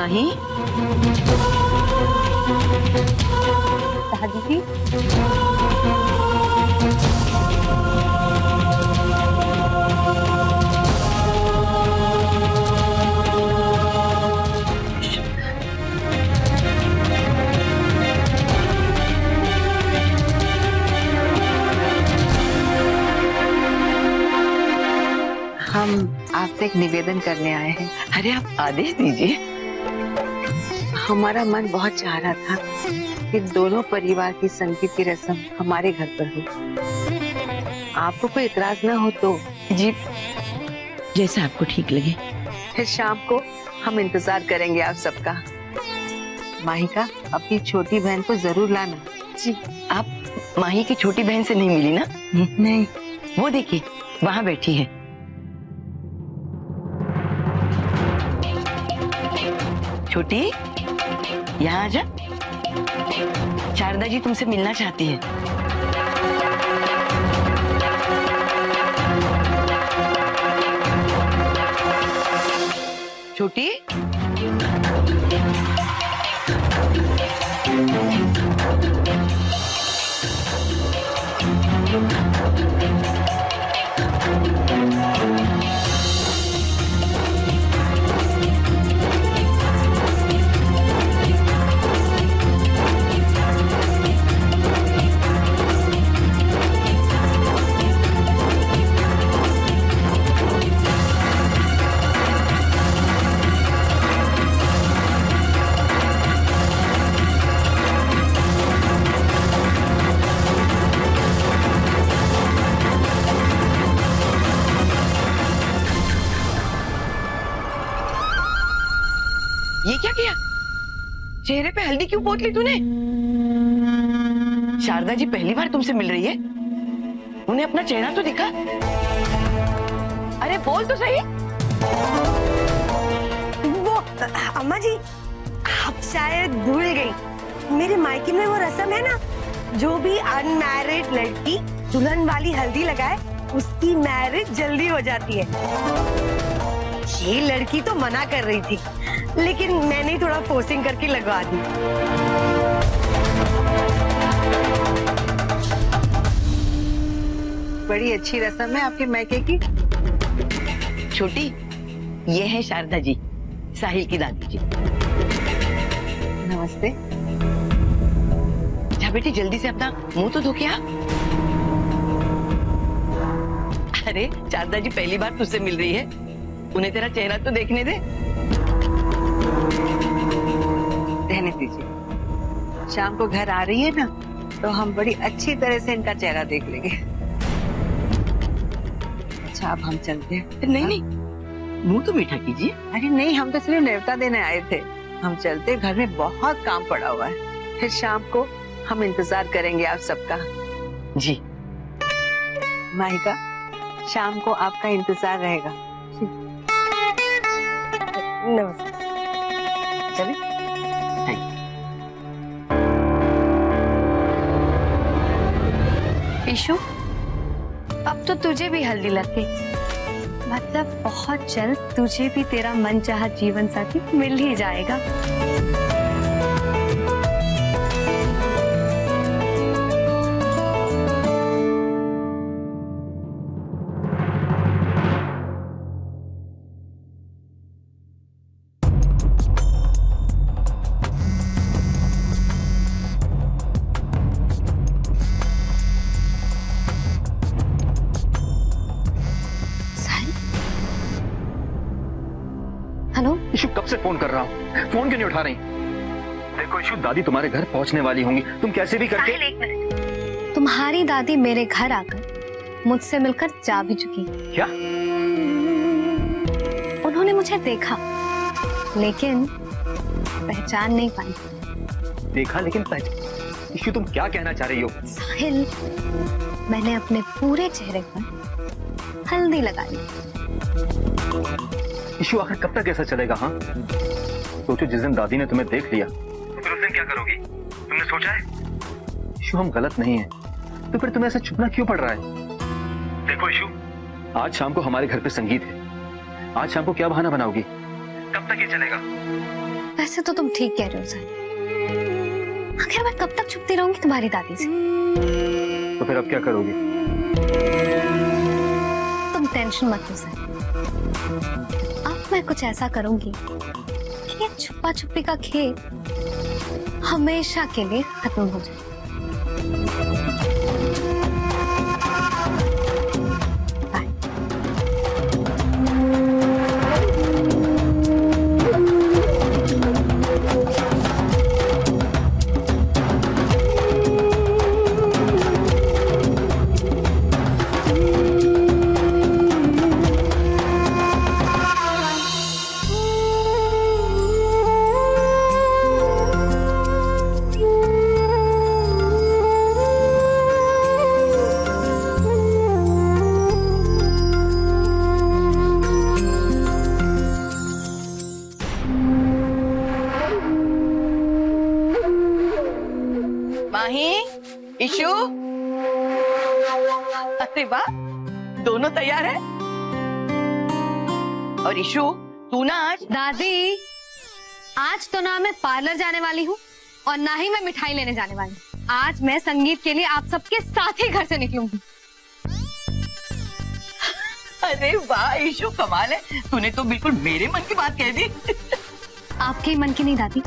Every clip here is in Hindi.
माही, दादी जी, हम आपसे एक निवेदन करने आए हैं। अरे आप आदेश दीजिए। हमारा मन बहुत चाह रहा था कि दोनों परिवार की संगीत की रस्म हमारे घर पर हो। आपको कोई इतराज ना हो तो? जी, जैसा आपको ठीक लगे। फिर शाम को हम इंतजार करेंगे आप सबका। माहिका, अपनी छोटी बहन को जरूर लाना। जी, आप माही की छोटी बहन से नहीं मिली ना? नहीं। वो देखिए वहाँ बैठी है। छोटी, यहाँ आजा। शारदा जी तुमसे मिलना चाहती है। छोटी, ये क्या किया? चेहरे पे हल्दी क्यों पोत ली तूने? शारदा जी पहली बार तुमसे मिल रही है, उन्हें अपना चेहरा तो दिखा। अरे बोल तो सही। वो अम्मा जी, आप शायद भूल गई, मेरे मायके में वो रस्म है ना, जो भी अनमैरिड लड़की दुल्हन वाली हल्दी लगाए उसकी मैरिज जल्दी हो जाती है। ये लड़की तो मना कर रही थी, लेकिन मैंने थोड़ा फोर्सिंग करके लगवा दी। बड़ी अच्छी रस्म है आपके मायके की। छोटी, ये है शारदा जी, साहिल की दादी जी। नमस्ते। जा बेटी, जल्दी से अपना मुंह तो धो के आ। अरे शारदा जी पहली बार तुझसे मिल रही है, उन्हें तेरा चेहरा तो देखने दे। रहने दीजिए, शाम को घर आ रही है ना, तो हम बड़ी अच्छी तरह से इनका चेहरा देख लेंगे। अच्छा, अब हम चलते हैं। नहीं नहीं, मुंह तो मीठा कीजिए। अरे नहीं, हम तो सिर्फ न्योता देने आए थे। हम चलते, घर में बहुत काम पड़ा हुआ है। फिर शाम को हम इंतजार करेंगे आप सबका। जी। माहिका, शाम को आपका इंतजार रहेगा। नमस्ते। चले। ईशु, अब तो तुझे भी हल्दी लग गई। मतलब बहुत जल्द तुझे भी तेरा मनचाहा जीवन साथी मिल ही जाएगा। हेलो ईशु, कब से फोन कर रहा हूँ, फोन क्यों नहीं उठा रही? देखो ईशु, दादी तुम्हारे घर पहुंचने वाली होंगी, तुम कैसे भी करके। एक मिनट, तुम्हारी दादी मेरे घर आकर मुझसे मिलकर जा भी चुकी। क्या? उन्होंने मुझे देखा लेकिन पहचान नहीं पाई। देखा लेकिन ईशु, तुम क्या कहना चाह रही हो? साहिल, मैंने अपने पूरे चेहरे पर हल्दी लगा ली। ईशु, आखिर कब तक ऐसा चलेगा? हाँ, सोचो जिस दिन दादी ने तुम्हें देख लिया तो फिर उस दिन क्या करोगी? तुमने सोचा है? ईशु, हम गलत नहीं है, तो फिर तुम्हें ऐसा छुपना क्यों पड़ रहा है? देखो ईशु, आज शाम को हमारे घर पे संगीत है। आज शाम को क्या बहाना बनाओगी? कब तक ये चलेगा? वैसे तो तुम ठीक कह रहे हो सर। आखिर मैं कब तक छुपती रहूंगी तुम्हारी दादी से? तो फिर अब क्या करोगी? तुम टेंशन मत लो सर। अब मैं कुछ ऐसा करूंगी कि ये छुपा छुपी का खेल हमेशा के लिए खत्म हो जाए। माही, इशू, अरे वाह, दोनों तैयार है। और इशू, तू ना आज दादी, आज तो ना मैं पार्लर जाने वाली हूँ और ना ही मैं मिठाई लेने जाने वाली हूँ। आज मैं संगीत के लिए आप सबके साथ ही घर से निकलूंगी। अरे वाह इशू, कमाल है, तूने तो बिल्कुल मेरे मन की बात कह दी। आपके मन की नहीं दादी,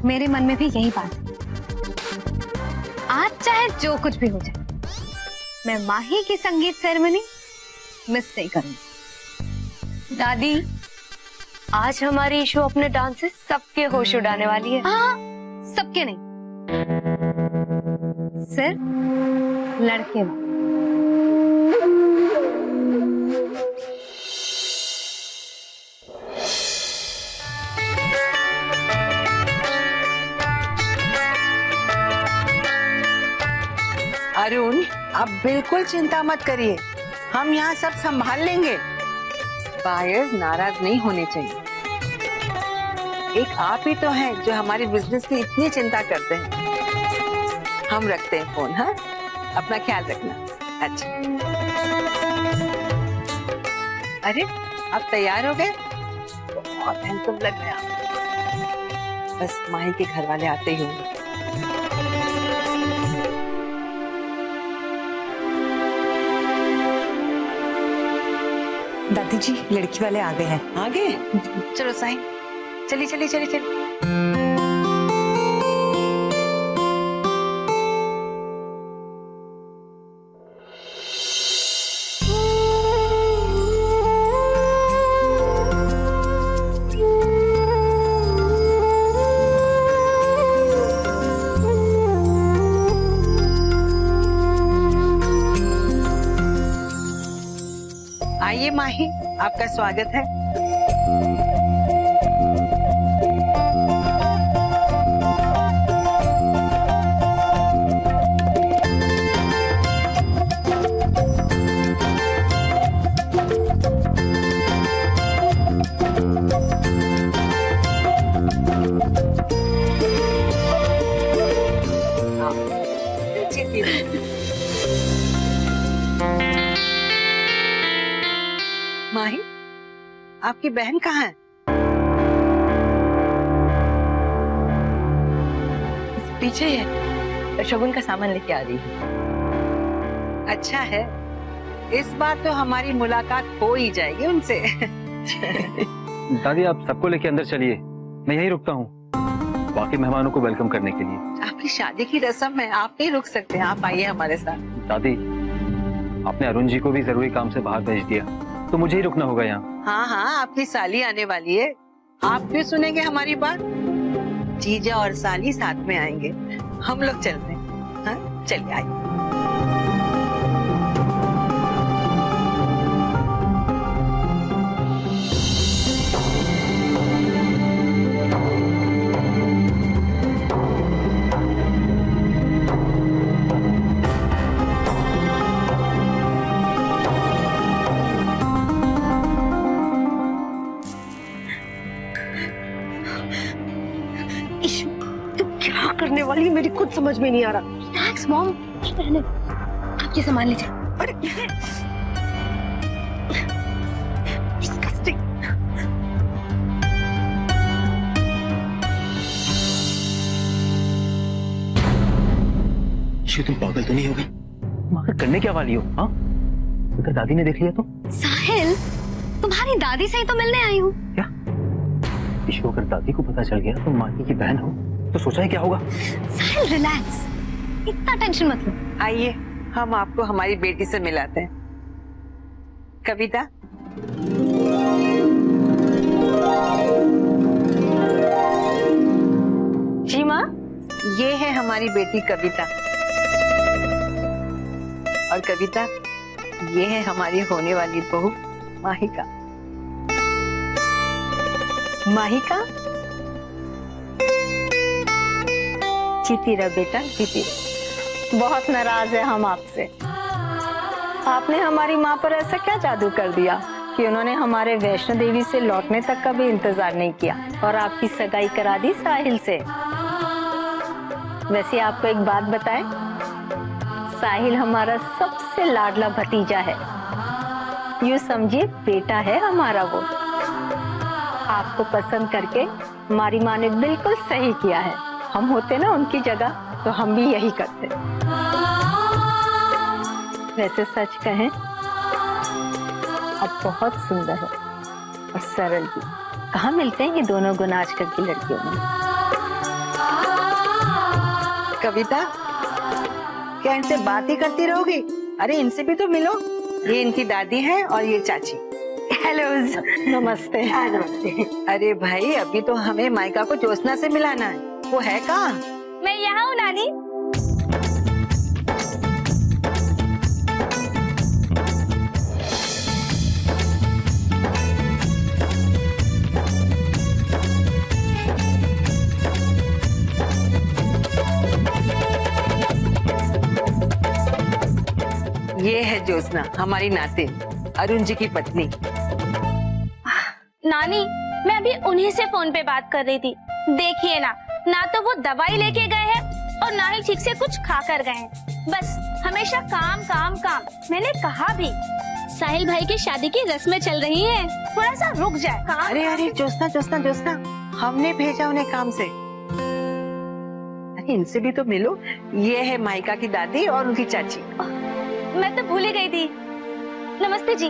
मेरे मन में भी यही बात है। आज चाहे जो कुछ भी हो जाए, मैं माही की संगीत सेरेमनी मिस नहीं करूंगी। दादी, आज हमारी इशू अपने डांस से सबके होश उड़ाने वाली है। हाँ, सबके नहीं, सिर्फ लड़के वाले। अरुण, आप बिल्कुल चिंता मत करिए, हम यहाँ सब संभाल लेंगे। बायर्स नाराज नहीं होने चाहिए। एक आप ही तो हैं जो हमारे बिजनेस की इतनी चिंता करते हैं। हम रखते हैं फोन। हाँ, अपना ख्याल रखना। अच्छा, अरे आप तैयार हो गए? बहुत हैंडसम लग रहे हैं आप। बस माही के घर वाले आते ही होंगे। दादी जी, लड़की वाले आ गए हैं। आ गए? चलो साईं, चलिए चलिए चलिए चलिए। आइए माही, आपका स्वागत है। माही, आपकी बहन कहाँ है? पीछे है, शगुन का सामान लेके आ रही है। अच्छा है, इस बार तो हमारी मुलाकात हो ही जाएगी उनसे। दादी, आप सबको लेके अंदर चलिए, मैं यहीं रुकता हूँ बाकी मेहमानों को वेलकम करने के लिए। आपकी शादी की रस्म है, आप नहीं रुक सकते, आप आइए हमारे साथ। दादी, आपने अरुण जी को भी जरूरी काम से बाहर भेज दिया, तो मुझे ही रुकना होगा यहाँ। हाँ हाँ, आपकी साली आने वाली है, आप क्यों सुनेंगे हमारी बात? जीजा और साली साथ में आएंगे, हम लोग चलते हैं। हाँ, चलिए आइए। इशू, तू क्या करने वाली है, मेरी खुद समझ में नहीं आ रहा। रिलैक्स मॉम, आप ये सामान लीजिए। अरे disgusting। ईशु तुम पागल तो नहीं हो गई? तुम आखिर करने क्या वाली हो? हाँ, अगर दादी ने देख लिया तो? साहिल, तुम्हारी दादी से ही तो मिलने आई हूँ। क्या ईशु, अगर दादी को पता चल गया तुम माही की बहन हो तो सोचा है क्या होगा? साहिल रिलैक्स, इतना टेंशन मत लो। आइए हम आपको हमारी बेटी से मिलाते हैं। कविता, जी माँ, ये है हमारी बेटी कविता। और कविता, ये है हमारी होने वाली बहू माहिका। माहिका, जीती रह बेटा, जीती रह। बहुत नाराज है हम आपसे। आपने हमारी माँ पर ऐसा क्या जादू कर दिया कि उन्होंने हमारे वैष्णो देवी से लौटने तक का भी इंतजार नहीं किया और आपकी सगाई करा दी साहिल से। वैसे आपको एक बात बताएं, साहिल हमारा सबसे लाडला भतीजा है। यूं समझिए बेटा है हमारा वो। आपको पसंद करके हमारी माँ ने बिल्कुल सही किया है। हम होते ना उनकी जगह तो हम भी यही करते। वैसे सच कहें, अब बहुत सुंदर है और सरल भी। कहाँ मिलते हैं ये दोनों गुण आजकल की लड़कियों में। कविता, क्या इनसे बात ही करती रहोगी? अरे इनसे भी तो मिलो। ये इनकी दादी है और ये चाची। हेलो। नमस्ते। नमस्ते। अरे भाई, अभी तो हमें माइका को ज्योत्सना से मिलाना है। वो है कहाँ? मैं यहाँ हूँ नानी। ये है ज्योत्सना, हमारी नातिन, अरुण जी की पत्नी। नानी, मैं अभी उन्हीं से फोन पे बात कर रही थी। देखिए ना तो वो दवाई लेके गए हैं और ना ही ठीक से कुछ खा कर गए हैं। बस हमेशा काम काम काम। मैंने कहा भी साहिल भाई की शादी की रस्में चल रही हैं, थोड़ा सा रुक जाए। काम। अरे ज्योत्सना ज्योत्सना ज्योत्सना, हमने भेजा उन्हें काम से। अरे इनसे भी तो मिलो। ये है माइका की दादी और उनकी चाची। मैं तो भूल ही गई थी। नमस्ते जी।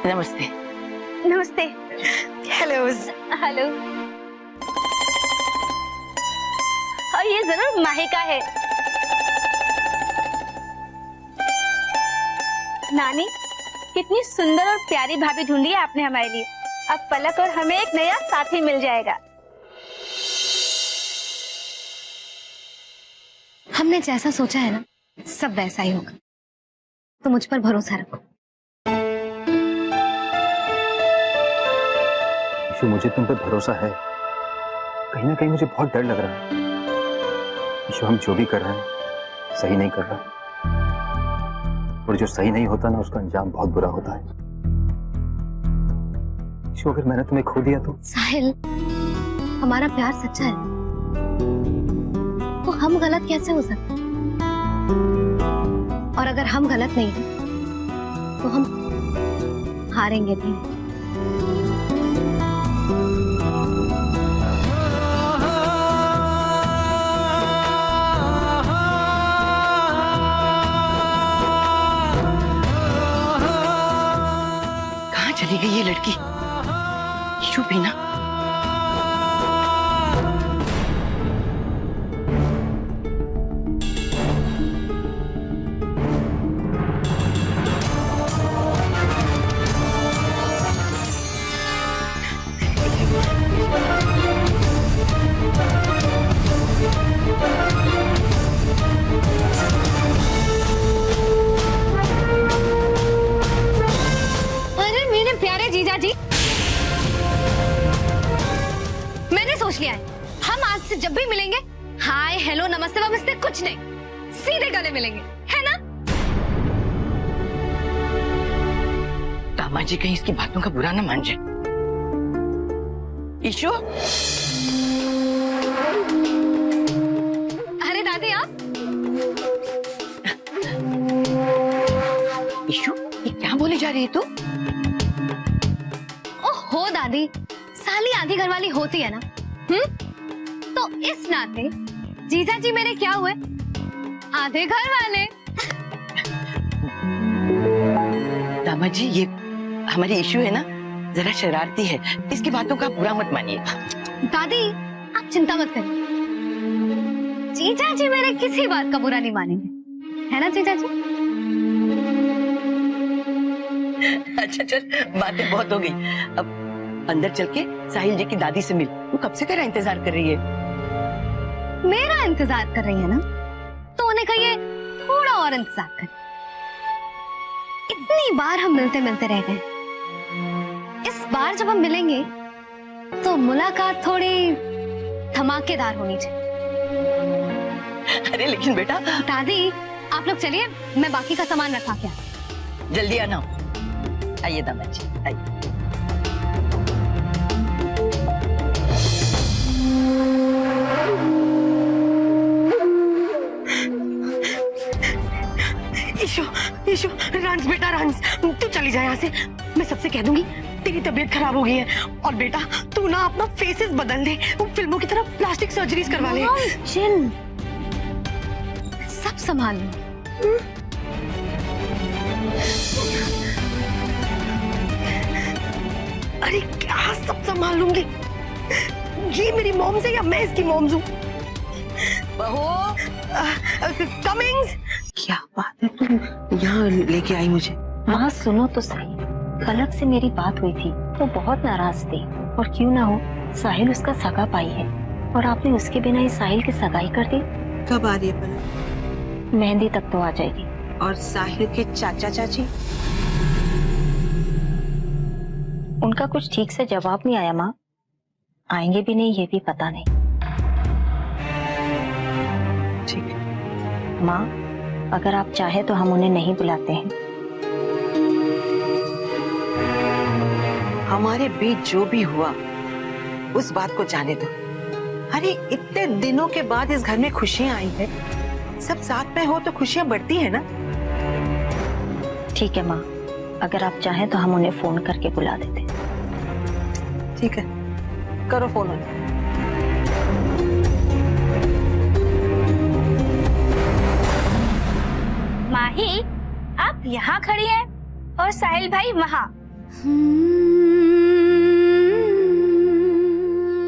नमस्ते। नमस्ते। हेलो। हेलो। और ये जरूर माहिका है। नानी, कितनी सुंदर और प्यारी भाभी ढूंढी है आपने हमारे लिए। अब पलक और हमें एक नया साथी मिल जाएगा। हमने जैसा सोचा है ना, सब वैसा ही होगा। तो मुझ पर भरोसा रखो। ईशु, मुझे तुम पर भरोसा है। कहीं ना कहीं मुझे बहुत डर लग रहा है। ईशु, हम जो भी कर रहे हैं सही नहीं कर रहा, और जो सही नहीं होता ना उसका अंजाम बहुत बुरा होता है। ईशु, अगर मैंने तुम्हें खो दिया तो? साहिल, हमारा प्यार सच्चा है तो हम गलत कैसे हो सकते? और अगर हम गलत नहीं हैं तो हम हारेंगे भी। कहाँ चली गई ये लड़की? ईशु भी ना। जब भी मिलेंगे हाय हेलो नमस्ते वमस्ते कुछ नहीं, सीधे गले मिलेंगे, है ना? दामा जी कहीं इसकी बातों का बुरा ना मान जाए। ईशु, अरे दादी आप। ईशु, ये क्या बोले जा रही है तू? ओहो दादी, साली आधी घरवाली होती है ना। तो इस नाते जीजा जी मेरे क्या हुए? आधे घर वाले। दामाद जी, ये हमारी इशू है ना, जरा शरारती है, इसकी बातों का बुरा मत मानिए। दादी आप चिंता मत करिए, जीजा जी मेरे किसी बात का बुरा नहीं मानेंगे, है ना जीजा जी? अच्छा चल, बातें बहुत हो गई, अब अंदर चल के साहिल जी की दादी से मिल। वो कब से तेरा इंतजार कर रही है। मेरा इंतजार कर रही है ना, तो उन्हें कहिए थोड़ा और इंतजार करें। इतनी बार हम मिलते मिलते रह गए, इस बार जब हम मिलेंगे तो मुलाकात थोड़ी धमाकेदार होनी चाहिए। अरे लेकिन बेटा। दादी आप लोग चलिए, मैं बाकी का सामान रखा क्या। जल्दी आना। आइए दामाद जी, आइए। ईशु, रांस बेटा रांस, तू चली जा यहाँ से। मैं सबसे कह दूंगी तेरी तबीयत खराब हो गई है, और बेटा तू ना अपना फेसेस बदल दे, वो फिल्मों की तरह प्लास्टिक सर्जरीज करवा ले। चिन, सब संभाल लूं। अरे क्या सब संभाल लूंगी? ये मेरी मॉम से या मैं इसकी मॉम हूँ? बहू, कमिंग्स। क्या बात है, तुम यहाँ लेके आई मुझे? माँ सुनो तो सही, कलक से मेरी बात हुई थी, वो बहुत नाराज थी, और क्यों ना हो साहिल उसका सगा भाई है, और आपने उसके बिना ही साहिल की सगाई कर दी। कब आ रही है पलक? मेहंदी तक तो आ जाएगी। और साहिल के चाचा चाची? उनका कुछ ठीक से जवाब नहीं आया माँ, आएंगे भी नहीं ये भी पता नहीं। ठीक है माँ, अगर आप चाहे तो हम उन्हें नहीं बुलाते हैं। हमारे बीच जो भी हुआ उस बात को जाने दो। अरे इतने दिनों के बाद इस घर में खुशियां आई है, सब साथ में हो तो खुशियां बढ़ती है ना। ठीक है माँ, अगर आप चाहें तो हम उन्हें फोन करके बुला देते हैं। ठीक है, करो फोन। माही, आप यहाँ खड़ी हैं और साहिल भाई वहाँ।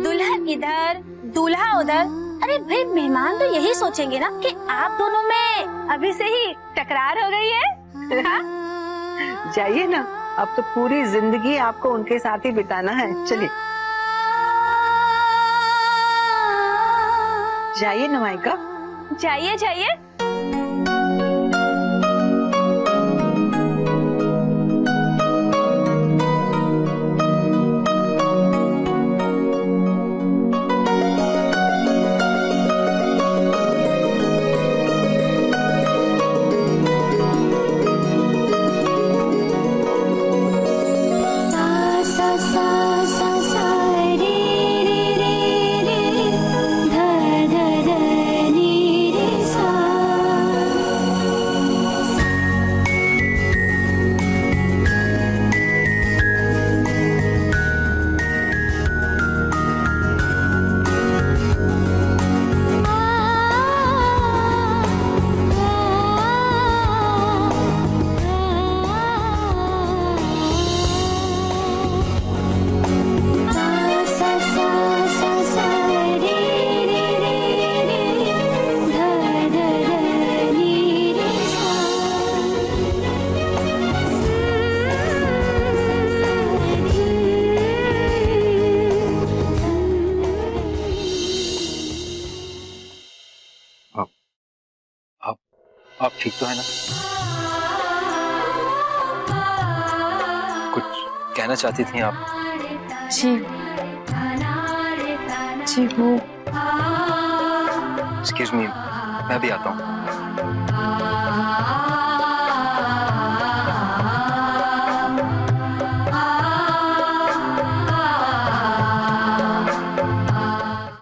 दुल्हन इधर, दूल्हा उधर। अरे भाई, मेहमान तो यही सोचेंगे ना कि आप दोनों में अभी से ही टकरार हो गई है। हाँ? जाइए ना, अब तो पूरी जिंदगी आपको उनके साथ ही बिताना है। चलिए जाइए ना माइका। जाइए जाइए। आप ठीक तो है ना? कुछ कहना चाहती थी आप? जी जी वो एक्सक्यूज मी, मैं भी आता हूँ।